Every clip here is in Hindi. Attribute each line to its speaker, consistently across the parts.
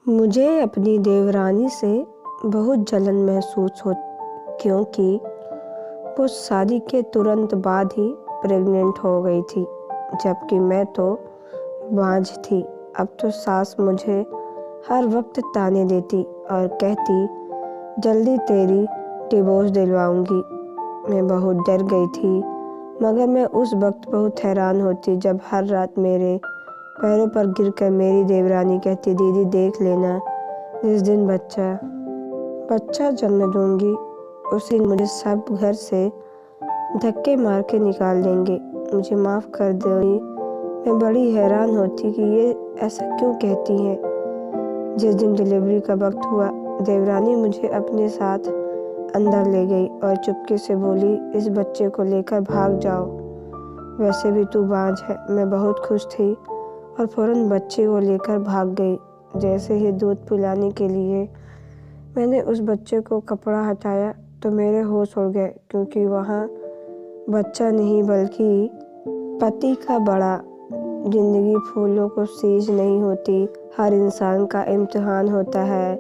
Speaker 1: मुझे अपनी देवरानी से बहुत जलन महसूस हो, क्योंकि वो शादी के तुरंत बाद ही प्रेग्नेंट हो गई थी, जबकि मैं तो बांझ थी। अब तो सास मुझे हर वक्त ताने देती और कहती, जल्दी तेरी डिवोर्स दिलवाऊंगी। मैं बहुत डर गई थी, मगर मैं उस वक्त बहुत हैरान होती जब हर रात मेरे पैरों पर गिरकर मेरी देवरानी कहती, दीदी देख लेना, जिस दिन बच्चा जन्म दूंगी उसी दिन मुझे सब घर से धक्के मार के निकाल देंगे, मुझे माफ़ कर दो। मैं बड़ी हैरान होती कि ये ऐसा क्यों कहती हैं। जिस दिन डिलीवरी का वक्त हुआ, देवरानी मुझे अपने साथ अंदर ले गई और चुपके से बोली, इस बच्चे को लेकर भाग जाओ, वैसे भी तू बांझ है। मैं बहुत खुश थी और फ़ौरन बच्चे को लेकर भाग गई। जैसे ही दूध पिलाने के लिए मैंने उस बच्चे को कपड़ा हटाया तो मेरे होश उड़ गए, क्योंकि वहाँ बच्चा नहीं बल्कि पति का बड़ा। जिंदगी फूलों को सींच नहीं होती, हर इंसान का इम्तिहान होता है,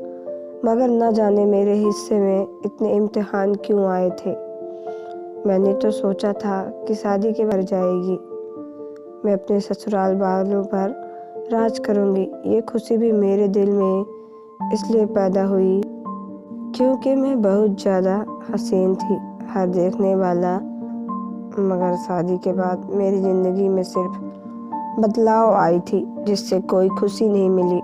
Speaker 1: मगर न जाने मेरे हिस्से में इतने इम्तिहान क्यों आए थे। मैंने तो सोचा था कि शादी के बाद जाएगी, मैं अपने ससुराल वालों पर राज करूंगी। ये खुशी भी मेरे दिल में इसलिए पैदा हुई क्योंकि मैं बहुत ज़्यादा हसीन थी, हर देखने वाला। मगर शादी के बाद मेरी ज़िंदगी में सिर्फ बदलाव आई थी, जिससे कोई खुशी नहीं मिली।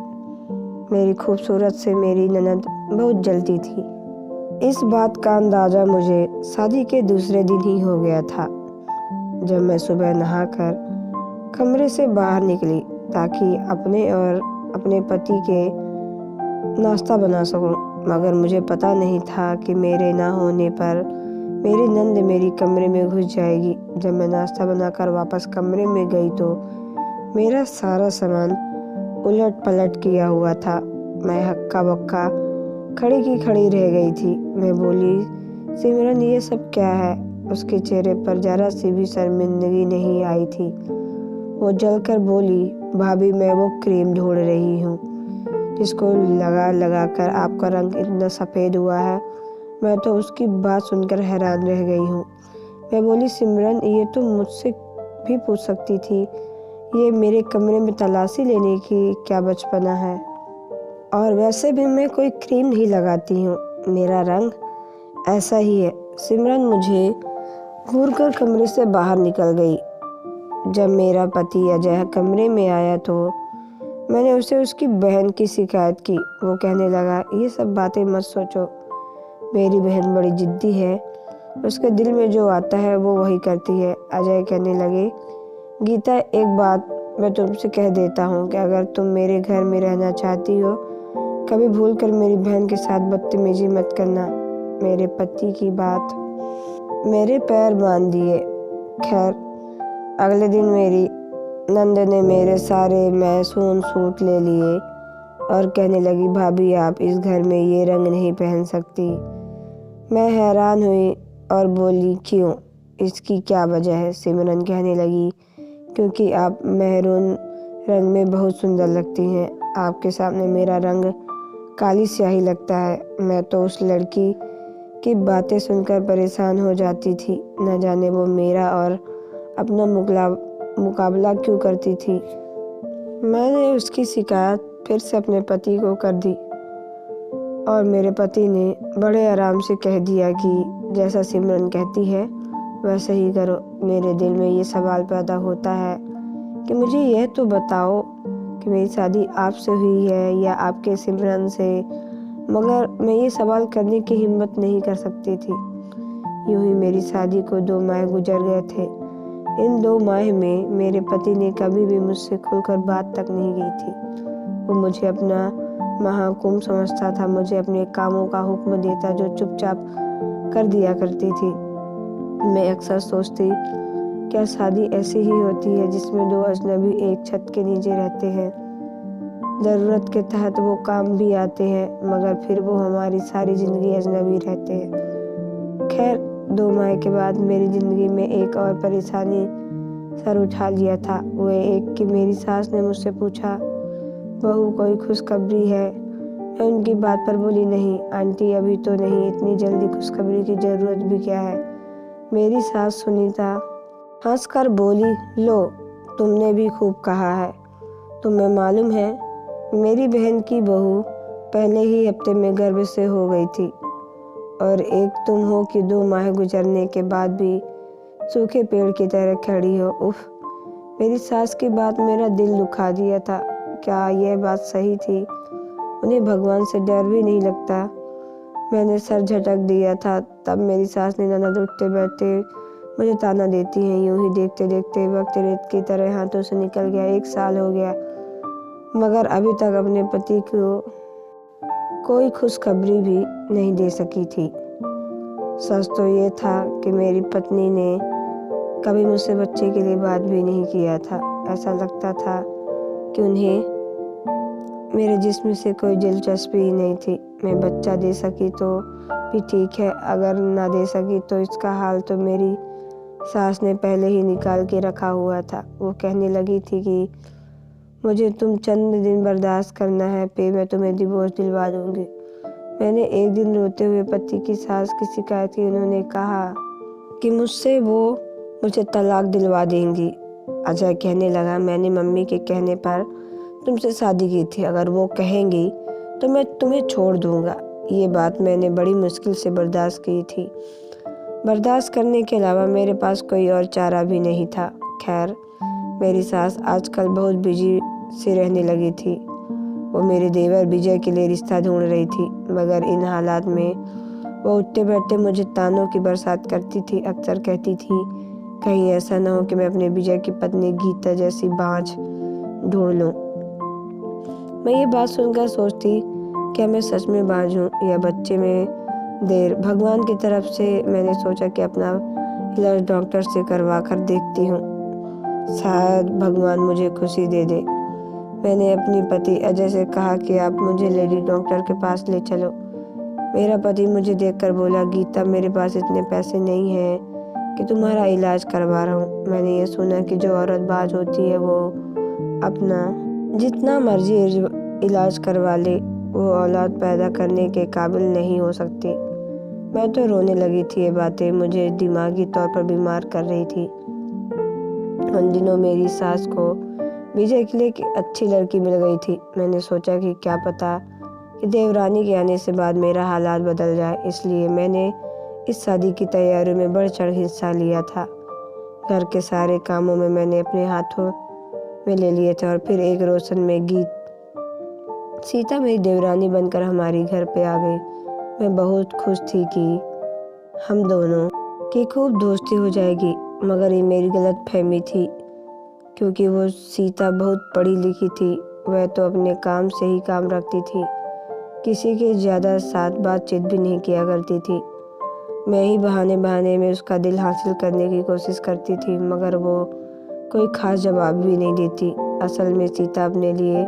Speaker 1: मेरी खूबसूरत से मेरी ननद बहुत जलती थी। इस बात का अंदाज़ा मुझे शादी के दूसरे दिन ही हो गया था, जब मैं सुबह नहाकर कमरे से बाहर निकली ताकि अपने और अपने पति के नाश्ता बना सकूं। मगर मुझे पता नहीं था कि मेरे ना होने पर मेरी नंद मेरी कमरे में घुस जाएगी। जब मैं नाश्ता बनाकर वापस कमरे में गई तो मेरा सारा सामान उलट पलट किया हुआ था। मैं हक्का बक्का खड़ी की खड़ी रह गई थी। मैं बोली, सिमरन ये सब क्या है? उसके चेहरे पर जरा सी भी शर्मिंदगी नहीं आई थी। वो जलकर बोली, भाभी मैं वो क्रीम ढूंढ रही हूँ जिसको लगा कर आपका रंग इतना सफ़ेद हुआ है। मैं तो उसकी बात सुनकर हैरान रह गई हूँ। मैं बोली, सिमरन ये तो मुझसे भी पूछ सकती थी, ये मेरे कमरे में तलाशी लेने की क्या बचपना है? और वैसे भी मैं कोई क्रीम नहीं लगाती हूँ, मेरा रंग ऐसा ही है। सिमरन मुझे घूरकर कमरे से बाहर निकल गई। जब मेरा पति अजय कमरे में आया तो मैंने उसे उसकी बहन की शिकायत की। वो कहने लगा, ये सब बातें मत सोचो, मेरी बहन बड़ी जिद्दी है, उसके दिल में जो आता है वो वही करती है। अजय कहने लगे, गीता एक बात मैं तुमसे कह देता हूँ कि अगर तुम मेरे घर में रहना चाहती हो, कभी भूल कर मेरी बहन के साथ बदतमीजी मत करना। मेरे पति की बात मेरे पैर बांध दिए। खैर, अगले दिन मेरी नंद ने मेरे सारे मैसून सूट ले लिए और कहने लगी, भाभी आप इस घर में ये रंग नहीं पहन सकती। मैं हैरान हुई और बोली, क्यों, इसकी क्या वजह है? सिमरन कहने लगी, क्योंकि आप मेहरून रंग में बहुत सुंदर लगती हैं। आपके सामने मेरा रंग काली स्याही लगता है। मैं तो उस लड़की की बातें सुनकर परेशान हो जाती थी, न जाने वो मेरा और अपना मुकाबला क्यों करती थी। मैंने उसकी शिकायत फिर से अपने पति को कर दी और मेरे पति ने बड़े आराम से कह दिया कि जैसा सिमरन कहती है वैसे ही करो। मेरे दिल में ये सवाल पैदा होता है कि मुझे यह तो बताओ कि मेरी शादी आपसे हुई है या आपके सिमरन से, मगर मैं ये सवाल करने की हिम्मत नहीं कर सकती थी। यूं ही मेरी शादी को 2 माह गुजर गए थे। इन 2 माह में मेरे पति ने कभी भी मुझसे खुलकर बात तक नहीं की थी। वो मुझे अपना महाकुंभ समझता था, मुझे अपने कामों का हुक्म देता जो चुपचाप कर दिया करती थी। मैं अक्सर सोचती, क्या शादी ऐसी ही होती है जिसमें 2 अजनबी एक छत के नीचे रहते हैं? ज़रूरत के तहत वो काम भी आते हैं, मगर फिर वो हमारी सारी ज़िंदगी अजनबी रहते हैं। खैर, 2 माह के बाद मेरी ज़िंदगी में एक और परेशानी सर उठा लिया था। वो एक कि मेरी सास ने मुझसे पूछा, बहू कोई खुशखबरी है? मैं उनकी बात पर बोली, नहीं आंटी, अभी तो नहीं, इतनी जल्दी खुशखबरी की ज़रूरत भी क्या है। मेरी सास सुनीता हंसकर बोली, लो तुमने भी खूब कहा है। तुम्हें मालूम है मेरी बहन की बहू पहले ही हफ्ते में गर्भ से हो गई थी, और एक तुम हो कि 2 माह गुजरने के बाद भी सूखे पेड़ की तरह खड़ी हो। उफ, मेरी सास की बात मेरा दिल दुखा दिया था। क्या यह बात सही थी? उन्हें भगवान से डर भी नहीं लगता? मैंने सर झटक दिया था। तब मेरी सास ने ननद उठते बैठते मुझे ताना देती हैं। यूं ही देखते देखते वक्त रेत की तरह हाथों से निकल गया। 1 साल हो गया, मगर अभी तक अपने पति को कोई खुशखबरी भी नहीं दे सकी थी। सच तो ये था कि मेरी पत्नी ने कभी मुझसे बच्चे के लिए बात भी नहीं किया था। ऐसा लगता था कि उन्हें मेरे जिस्म से कोई दिलचस्पी ही नहीं थी। मैं बच्चा दे सकी तो भी ठीक है, अगर ना दे सकी तो इसका हाल तो मेरी सास ने पहले ही निकाल के रखा हुआ था। वो कहने लगी थी कि मुझे तुम चंद दिन बर्दाश्त करना है, फिर मैं तुम्हें डिवोर्स दिलवा दूंगी। मैंने एक दिन रोते हुए पति की सास की शिकायत की। उन्होंने कहा कि मुझे तलाक दिलवा देंगी। अजय कहने लगा, मैंने मम्मी के कहने पर तुमसे शादी की थी, अगर वो कहेंगी तो मैं तुम्हें छोड़ दूंगा। ये बात मैंने बड़ी मुश्किल से बर्दाश्त की थी। बर्दाश्त करने के अलावा मेरे पास कोई और चारा भी नहीं था। खैर, मेरी सास आजकल बहुत बिजी सी रहने लगी थी। वो मेरे देवर विजय के लिए रिश्ता ढूंढ रही थी, मगर इन हालात में वो उठते बैठते मुझे तानों की बरसात करती थी। अक्सर कहती थी, कहीं ऐसा ना हो कि मैं अपने विजय की पत्नी गीता जैसी बाँझ ढूंढ लूं। मैं ये बात सुनकर सोचती, क्या मैं सच में बाँझ हूँ या बच्चे में देर। भगवान की तरफ से मैंने सोचा कि अपना इलाज डॉक्टर से करवा कर देखती हूँ, शायद भगवान मुझे खुशी दे दे। मैंने अपने पति अजय से कहा कि आप मुझे लेडी डॉक्टर के पास ले चलो। मेरा पति मुझे देखकर बोला, गीता, मेरे पास इतने पैसे नहीं हैं कि तुम्हारा इलाज करवा रहा हूँ। मैंने ये सुना कि जो औरत बाज होती है वो अपना जितना मर्जी इलाज करवा ले, वो औलाद पैदा करने के काबिल नहीं हो सकती। मैं तो रोने लगी थी। ये बातें मुझे दिमागी तौर पर बीमार कर रही थी। उन दिनों मेरी सास को विजय के लिए एक अच्छी लड़की मिल गई थी। मैंने सोचा कि क्या पता कि देवरानी के आने से बाद मेरा हालात बदल जाए, इसलिए मैंने इस शादी की तैयारियों में बढ़ चढ़ हिस्सा लिया था। घर के सारे कामों में मैंने अपने हाथों में ले लिए थे। और फिर एक रोशन में सीता मेरी देवरानी बनकर हमारी घर पे आ गई। मैं बहुत खुश थी कि हम दोनों की खूब दोस्ती हो जाएगी, मगर ये मेरी गलत फहमी थी, क्योंकि वो सीता बहुत पढ़ी लिखी थी। वह तो अपने काम से ही काम रखती थी, किसी के ज़्यादा साथ बातचीत भी नहीं किया करती थी। मैं ही बहाने बहाने में उसका दिल हासिल करने की कोशिश करती थी, मगर वो कोई खास जवाब भी नहीं देती। असल में सीता अपने लिए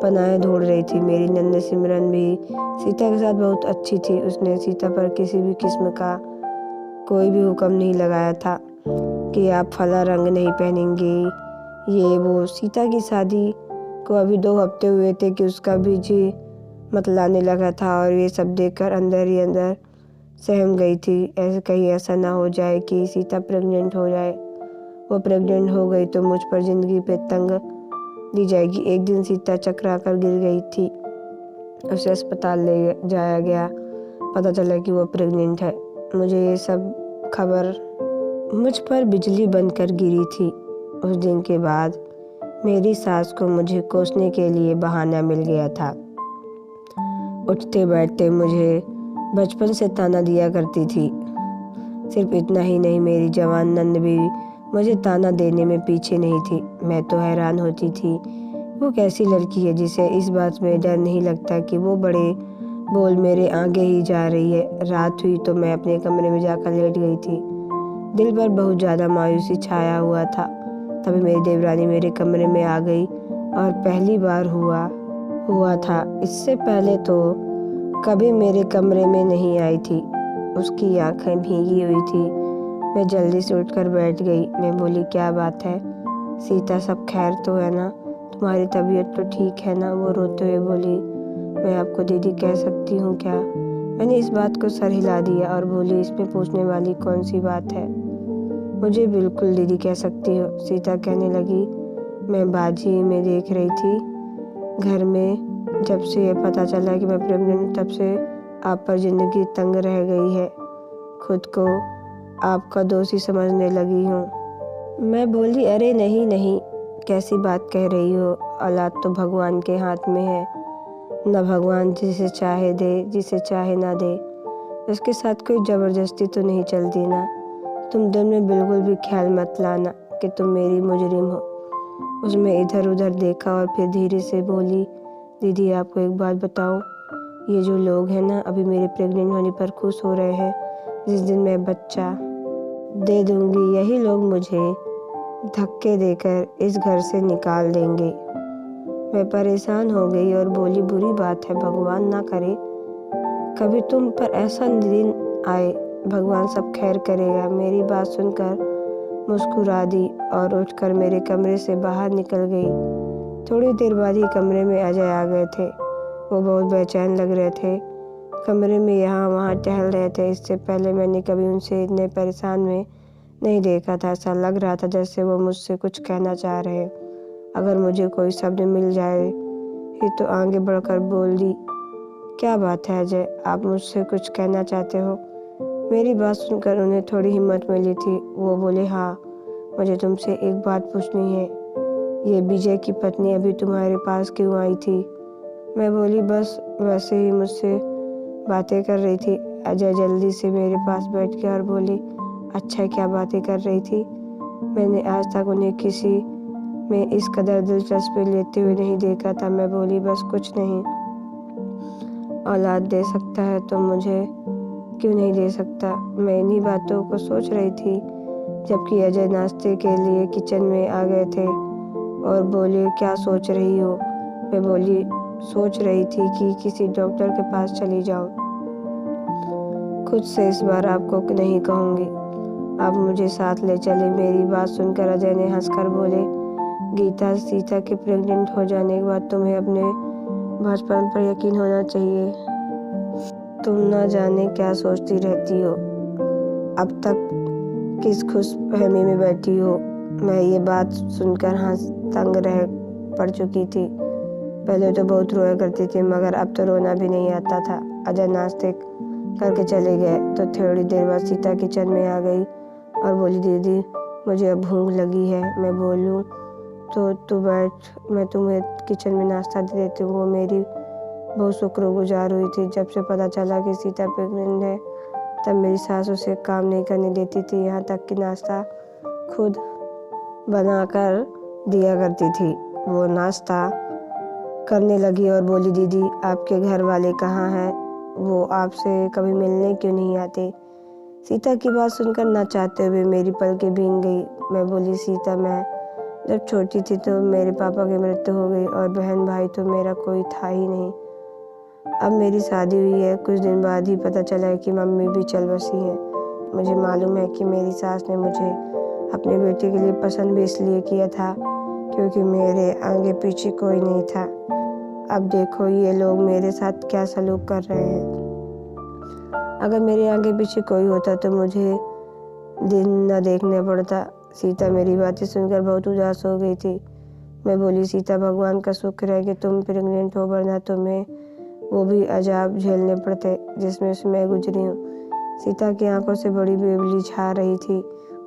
Speaker 1: पनाहें ढूंढ रही थी। मेरी नन्द सिमरन भी सीता के साथ बहुत अच्छी थी। उसने सीता पर किसी भी किस्म का कोई भी हुक्म नहीं लगाया था कि आप फला रंग नहीं पहनेंगे, ये वो। सीता की शादी को अभी 2 हफ्ते हुए थे कि उसका भी जी मतलाने लगा था, और ये सब देखकर अंदर ही अंदर सहम गई थी। ऐसे कहीं ऐसा ना हो जाए कि सीता प्रेग्नेंट हो जाए। वो प्रेग्नेंट हो गई तो मुझ पर जिंदगी पे तंग दी जाएगी। एक दिन सीता चकरा कर गिर गई थी। उसे अस्पताल ले जाया गया। पता चला कि वो प्रेग्नेंट है। मुझे ये सब खबर मुझ पर बिजली बनकर गिरी थी। उस दिन के बाद मेरी सास को मुझे कोसने के लिए बहाना मिल गया था। उठते बैठते मुझे बचपन से ताना दिया करती थी। सिर्फ इतना ही नहीं, मेरी जवान नंद भी मुझे ताना देने में पीछे नहीं थी। मैं तो हैरान होती थी, वो कैसी लड़की है जिसे इस बात में डर नहीं लगता कि वो बड़े बोल मेरे आगे ही जा रही है। रात हुई तो मैं अपने कमरे में जाकर लेट गई थी। दिल पर बहुत ज़्यादा मायूसी छाया हुआ था। तभी मेरी देवरानी मेरे कमरे में आ गई, और पहली बार हुआ था। इससे पहले तो कभी मेरे कमरे में नहीं आई थी। उसकी आंखें भीगी हुई थी। मैं जल्दी से उठकर बैठ गई। मैं बोली, क्या बात है सीता, सब खैर तो है ना? तुम्हारी तबीयत तो ठीक है ना? वो रोते हुए बोली, मैं आपको दीदी कह सकती हूँ क्या? मैंने इस बात को सर हिला दिया और बोली, इसमें पूछने वाली कौन सी बात है? मुझे बिल्कुल दीदी कह सकती हो, सीता कहने लगी। मैं बाजी में देख रही थी घर में। जब से ये पता चला कि मैं प्रेग्नेंट हूँ, तब से आप पर जिंदगी तंग रह गई है। खुद को आपका दोषी समझने लगी हूँ। मैं बोली, अरे नहीं नहीं, कैसी बात कह रही हो? औलाद तो भगवान के हाथ में है न, भगवान जिसे चाहे दे, जिसे चाहे ना दे। उसके साथ कोई ज़बरदस्ती तो नहीं चलती ना। तुम दिल में बिल्कुल भी ख्याल मत लाना कि तुम मेरी मुजरिम हो। उसमें इधर उधर देखा और फिर धीरे से बोली, दीदी आपको एक बात बताऊं, ये जो लोग हैं ना, अभी मेरे प्रेग्नेंट होने पर खुश हो रहे हैं। जिस दिन मैं बच्चा दे दूंगी, यही लोग मुझे धक्के देकर इस घर से निकाल देंगे। मैं परेशान हो गई और बोली, बुरी बात है, भगवान ना करे कभी तुम पर ऐसा दिन आए, भगवान सब खैर करेगा। मेरी बात सुनकर मुस्कुरा दी और उठकर मेरे कमरे से बाहर निकल गई। थोड़ी देर बाद ही कमरे में अजय आ गए थे। वो बहुत बेचैन लग रहे थे, कमरे में यहाँ वहाँ टहल रहे थे। इससे पहले मैंने कभी उनसे इतने परेशान में नहीं देखा था। ऐसा लग रहा था जैसे वो मुझसे कुछ कहना चाह रहे। अगर मुझे कोई शब्द मिल जाए ही तो आगे बढ़कर बोल दी, क्या बात है अजय, आप मुझसे कुछ कहना चाहते हो? मेरी बात सुनकर उन्हें थोड़ी हिम्मत मिली थी। वो बोले, हाँ, मुझे तुमसे एक बात पूछनी है। ये विजय की पत्नी अभी तुम्हारे पास क्यों आई थी? मैं बोली, बस वैसे ही मुझसे बातें कर रही थी। अजय जल्दी से मेरे पास बैठ गया और बोली, अच्छा, क्या बातें कर रही थी? मैंने आज तक उन्हें किसी में इस कदर दिलचस्पी लेते हुए नहीं देखा था। मैं बोली, बस कुछ नहीं, औलाद दे सकता है तो मुझे क्यों नहीं दे सकता? मैं इन्हीं बातों को सोच रही थी जबकि अजय नाश्ते के लिए किचन में आ गए थे और बोले, क्या सोच रही हो? मैं बोली, सोच रही थी कि किसी डॉक्टर के पास चली जाऊं। खुद से इस बार आपको नहीं कहूँगी, आप मुझे साथ ले चले। मेरी बात सुनकर अजय ने हंसकर बोले, गीता, सीता के प्रेग्नेंट हो जाने के बाद तुम्हें अपने बचपन पर यकीन होना चाहिए। तुम ना जाने क्या सोचती रहती हो, अब तक किस खुशफहमी में बैठी हो। मैं ये बात सुनकर तंग रह पड़ चुकी थी। पहले तो बहुत रोया करती थी, मगर अब तो रोना भी नहीं आता था। अजय नाश्ते करके चले गए तो थोड़ी देर बाद सीता किचन में आ गई और बोली, दीदी मुझे अब भूख लगी है। मैं बोलूँ तो तू बैठ, मैं तुम्हें किचन में नाश्ता दे देती हूँ। वो मेरी बहुत शुक्रगुजार हुई थी। जब से पता चला कि सीता प्रेग्नेंट है, तब मेरी सास उसे काम नहीं करने देती थी, यहाँ तक कि नाश्ता खुद बनाकर दिया करती थी। वो नाश्ता करने लगी और बोली, दीदी आपके घर वाले कहाँ हैं? वो आपसे कभी मिलने क्यों नहीं आते? सीता की बात सुनकर ना चाहते हुए मेरी पलकें भीग गई। मैं बोली, सीता, मैं जब छोटी थी तो मेरे पापा की मृत्यु हो गई और बहन भाई तो मेरा कोई था ही नहीं। अब मेरी शादी हुई है, कुछ दिन बाद ही पता चला कि मम्मी भी चल बसी है। मुझे मालूम है कि मेरी सास ने मुझे अपने बेटे के लिए पसंद भी इसलिए किया था क्योंकि मेरे आगे पीछे कोई नहीं था। अब देखो ये लोग मेरे साथ क्या सलूक कर रहे हैं। अगर मेरे आगे पीछे कोई होता तो मुझे दिन न देखने पड़ता। सीता मेरी बातें सुनकर बहुत उदास हो गई थी। मैं बोली, सीता, भगवान का शुक्र है कि तुम प्रेग्नेंट हो, वरना तुम्हें वो भी अजाब झेलने पड़ते जिसमें से मैं गुजरी हूँ। सीता की आंखों से बड़ी बेबली छा रही थी।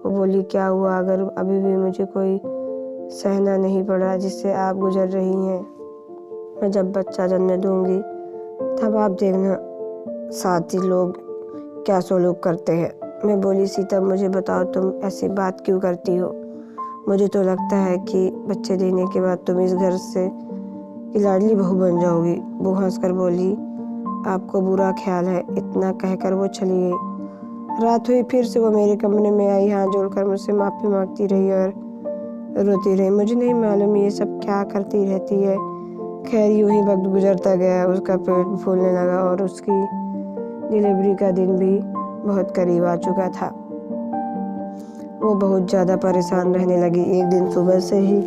Speaker 1: वो बोली, क्या हुआ? अगर अभी भी मुझे कोई सहना नहीं पड़ा जिससे आप गुजर रही हैं, मैं जब बच्चा जन्म दूंगी तब आप देखना साथी लोग क्या सलूक करते हैं। मैं बोली, सीता, मुझे बताओ तुम ऐसी बात क्यों करती हो? मुझे तो लगता है कि बच्चे देने के बाद तुम इस घर से लाडली बहू बन जाओगी। वो हंसकर बोली, आपको बुरा ख्याल है। इतना कहकर वो चली गई। रात हुई, फिर से वो मेरे कमरे में आई, हाथ जोड़कर मुझसे माफ़ी मांगती रही और रोती रही। मुझे नहीं मालूम ये सब क्या करती रहती है। खैर यूं ही वक्त गुजरता गया। उसका पेट फूलने लगा और उसकी डिलीवरी का दिन भी बहुत करीब आ चुका था। वो बहुत ज़्यादा परेशान रहने लगी। एक दिन सुबह से ही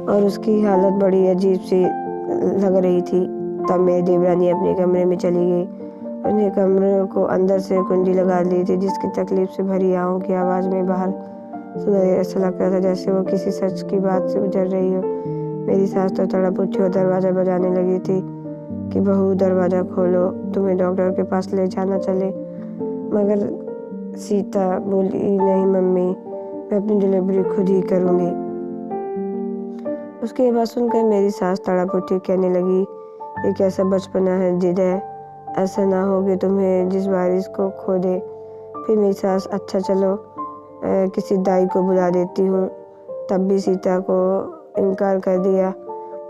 Speaker 1: और उसकी हालत बड़ी अजीब सी लग रही थी। तब मेरी देवरानी अपने कमरे में चली गई। उसने कमरे को अंदर से कुंडी लगा ली थी, जिसकी तकलीफ से भरी आहों की आवाज़ में बाहर सुनाई। ऐसा लगता था जैसे वो किसी सच की बात से गुजर रही हो। मेरी सास तो तड़प उठी और दरवाज़ा बजाने लगी थी कि बहू दरवाज़ा खोलो, तुम्हें डॉक्टर के पास ले जाना चले। मगर सीता बोली, नहीं मम्मी, मैं अपनी डिलीवरी खुद ही करूँगी। उसकी बात सुनकर मेरी सास तड़प उठी, कहने लगी, ये कैसा बचपना है, जिद है, ऐसा ना हो कि तुम्हें जिस बार इसको खो दे। फिर मेरी सास, अच्छा चलो किसी दाई को बुला देती हूँ। तब भी सीता को इनकार कर दिया।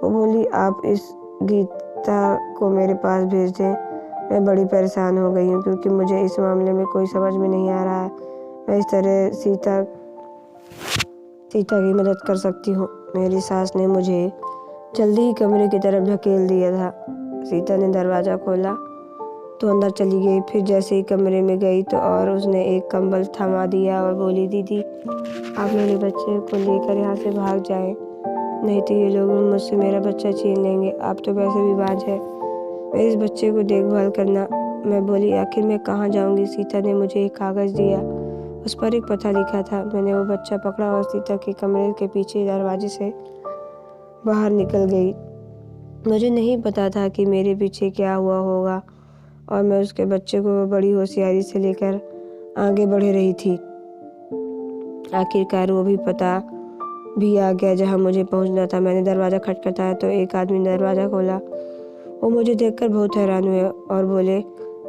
Speaker 1: वो बोली, आप इस गीता को मेरे पास भेज दें। मैं बड़ी परेशान हो गई हूँ क्योंकि मुझे इस मामले में कोई समझ में नहीं आ रहा है। मैं इस तरह सीता की मदद कर सकती हूँ। मेरी सास ने मुझे जल्दी ही कमरे की तरफ धकेल दिया था। सीता ने दरवाज़ा खोला तो अंदर चली गई। फिर जैसे ही कमरे में गई तो और उसने एक कंबल थमा दिया और बोली, दीदी आप मेरे बच्चे को लेकर यहाँ से भाग जाएं, नहीं तो ये लोग मुझसे मेरा बच्चा छीन लेंगे। आप तो वैसे भी बांझ है, मेरे इस बच्चे को देखभाल करना। मैं बोली, आखिर मैं कहाँ जाऊँगी। सीता ने मुझे एक कागज़ दिया, उस पर एक पता लिखा था। मैंने वो बच्चा पकड़ा और सीता के कमरे के पीछे दरवाजे से बाहर निकल गई। मुझे नहीं पता था कि मेरे पीछे क्या हुआ होगा और मैं उसके बच्चे को बड़ी होशियारी से लेकर आगे बढ़ रही थी। आखिरकार वो भी पता भी आ गया जहाँ मुझे पहुँचना था। मैंने दरवाज़ा खटखटाया तो एक आदमी ने दरवाज़ा खोला। वो मुझे देखकर बहुत हैरान हुए और बोले,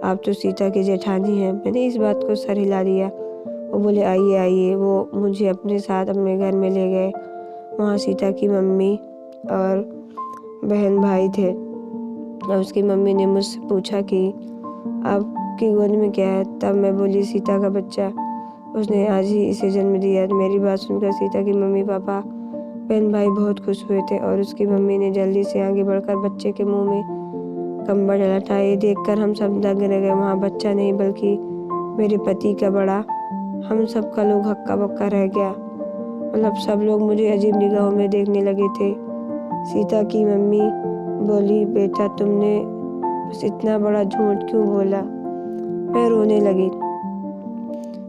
Speaker 1: आप तो सीता की जेठानी हैं। मैंने इस बात को सर हिला दिया। वो बोले, आइए आइए। वो मुझे अपने साथ अपने घर में ले गए। वहाँ सीता की मम्मी और बहन भाई थे और उसकी मम्मी ने मुझसे पूछा कि आपकी गोद में क्या है। तब मैं बोली, सीता का बच्चा, उसने आज ही इसे जन्म दिया। मेरी बात सुनकर सीता की मम्मी पापा बहन भाई बहुत खुश हुए थे और उसकी मम्मी ने जल्दी से आगे बढ़कर बच्चे के मुंह में कंबल लटाया। ये देखकर हम सब दंग रह गए। वहाँ बच्चा नहीं बल्कि मेरे पति का बड़ा। हम सब का लोग हक्का बक्का रह गया। मतलब सब लोग मुझे अजीब निगाहों में देखने लगे थे। सीता की मम्मी बोली, बेटा तुमने बस इतना बड़ा झूठ क्यों बोला। मैं रोने लगी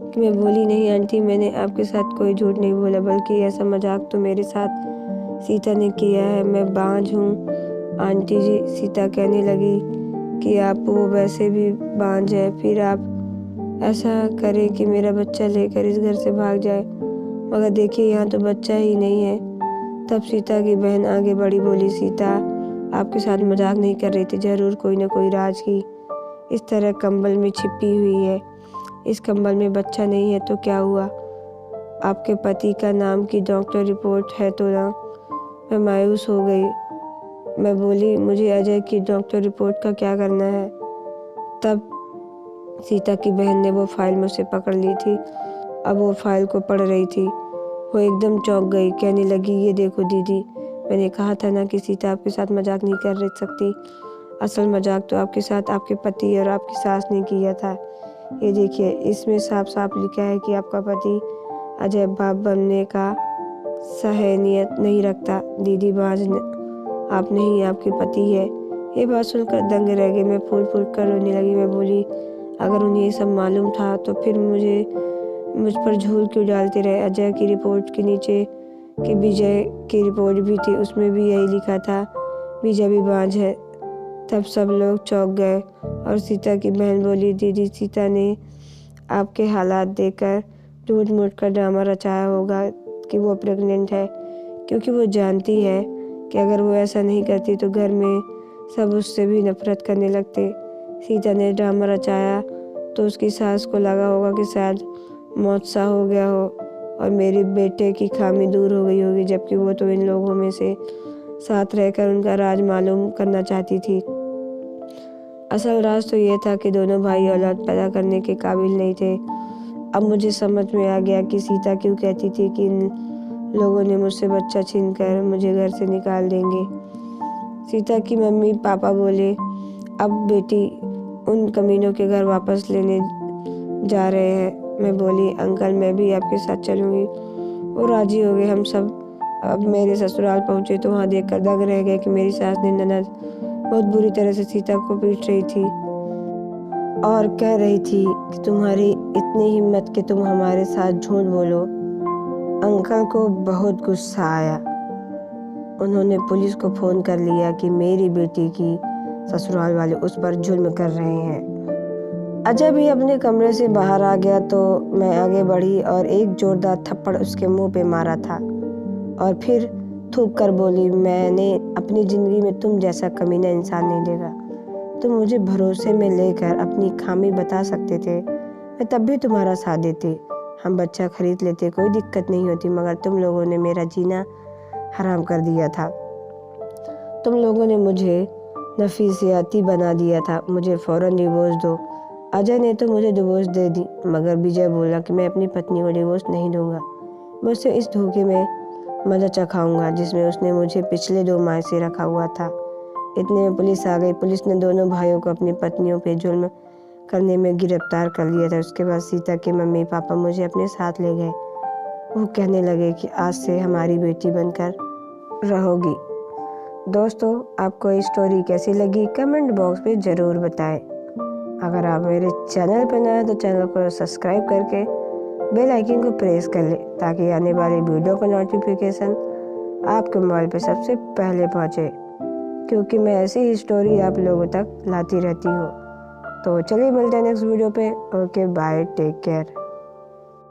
Speaker 1: कि मैं बोली, नहीं आंटी, मैंने आपके साथ कोई झूठ नहीं बोला, बल्कि ऐसा मजाक तो मेरे साथ सीता ने किया है। मैं बांझ हूँ आंटी जी। सीता कहने लगी कि आप वो वैसे भी बांझ है, फिर आप ऐसा करें कि मेरा बच्चा लेकर इस घर से भाग जाए। मगर देखिए यहाँ तो बच्चा ही नहीं है। तब सीता की बहन आगे बढ़ी, बोली, सीता आपके साथ मजाक नहीं कर रही थी, जरूर कोई ना कोई राज की इस तरह कंबल में छिपी हुई है। इस कंबल में बच्चा नहीं है तो क्या हुआ, आपके पति का नाम की डॉक्टर रिपोर्ट है तो ना। मैं मायूस हो गई। मैं बोली, मुझे अजय की डॉक्टर रिपोर्ट का क्या करना है। तब सीता की बहन ने वो फाइल मुझसे पकड़ ली थी। अब वो फाइल को पढ़ रही थी। वो एकदम चौंक गई, कहने लगी, ये देखो दीदी, मैंने कहा था ना कि सीता आपके साथ मजाक नहीं कर सकती। असल मजाक तो आपके साथ आपके पति और आपकी सास ने किया था। ये देखिए, इसमें साफ साफ लिखा है कि आपका पति अजय बाप बनने का सहनियत नहीं रखता। दीदी बाज आप नहीं, आपके पति है। ये बात सुनकर दंग रह गई। मैं फूल फूल कर रोने लगी। मैं बोली, अगर उन्हें ये सब मालूम था तो फिर मुझ पर झूल क्यों डालते रहे। अजय की रिपोर्ट के नीचे कि विजय की रिपोर्ट भी थी, उसमें भी यही लिखा था, विजय भी बांझ है। तब सब लोग चौंक गए और सीता की बहन बोली, दीदी सीता ने आपके हालात देखकर झूठ मूठ का ड्रामा रचाया होगा कि वो प्रेग्नेंट है, क्योंकि वो जानती है कि अगर वो ऐसा नहीं करती तो घर में सब उससे भी नफरत करने लगते। सीता ने ड्रामा रचाया तो उसकी सास को लगा होगा कि शायद मौत सा हो गया हो और मेरे बेटे की खामी दूर हो गई होगी, जबकि वो तो इन लोगों में से साथ रहकर उनका राज मालूम करना चाहती थी। असल राज तो ये था कि दोनों भाई औलाद पैदा करने के काबिल नहीं थे। अब मुझे समझ में आ गया कि सीता क्यों कहती थी कि इन लोगों ने मुझसे बच्चा छीनकर मुझे घर से निकाल देंगे। सीता की मम्मी पापा बोले, अब बेटी उन कमीनों के घर वापस लेने जा रहे हैं। मैं बोली, अंकल मैं भी आपके साथ चलूँगी। वो राजी हो गए। हम सब अब मेरे ससुराल पहुँचे तो वहाँ देखकर दंग रह गए कि मेरी सास ने ननद बहुत बुरी तरह से सीता को पीट रही थी और कह रही थी कि तुम्हारी इतनी हिम्मत कि तुम हमारे साथ झूठ बोलो। अंकल को बहुत गुस्सा आया। उन्होंने पुलिस को फ़ोन कर लिया कि मेरी बेटी की ससुराल वाले उस पर जुल्म कर रहे हैं। अजय भी अपने कमरे से बाहर आ गया तो मैं आगे बढ़ी और एक जोरदार थप्पड़ उसके मुंह पे मारा था और फिर थूक कर बोली, मैंने अपनी ज़िंदगी में तुम जैसा कमीना इंसान नहीं देखा। तुम मुझे भरोसे में लेकर अपनी खामी बता सकते थे, मैं तब भी तुम्हारा साथ देती। हम बच्चा खरीद लेते, कोई दिक्कत नहीं होती, मगर तुम लोगों ने मेरा जीना हराम कर दिया था। तुम लोगों ने मुझे नफसियाती बना दिया था। मुझे फ़ौरन डिवोर्स दो। अजय ने तो मुझे डिवोर्स दे दी, मगर विजय बोला कि मैं अपनी पत्नी को डिवोर्स नहीं दूंगा। मैं उससे इस धोखे में मजा चखाऊंगा जिसमें उसने मुझे पिछले 2 माह से रखा हुआ था। इतने में पुलिस आ गई। पुलिस ने दोनों भाइयों को अपनी पत्नियों पे जुल्म करने में गिरफ्तार कर लिया था। उसके बाद सीता के मम्मी पापा मुझे अपने साथ ले गए। वो कहने लगे कि आज से हमारी बेटी बनकर रहोगी। दोस्तों, आपको ये स्टोरी कैसी लगी कमेंट बॉक्स में ज़रूर बताएं। अगर आप मेरे चैनल पर नए हैं तो चैनल को सब्सक्राइब करके बेल आइकन को प्रेस कर लें ताकि आने वाले वीडियो का नोटिफिकेशन आपके मोबाइल पर सबसे पहले पहुंचे, क्योंकि मैं ऐसी ही स्टोरी आप लोगों तक लाती रहती हूँ। तो चलिए मिलते हैं नेक्स्ट वीडियो पे। Okay bye, take care.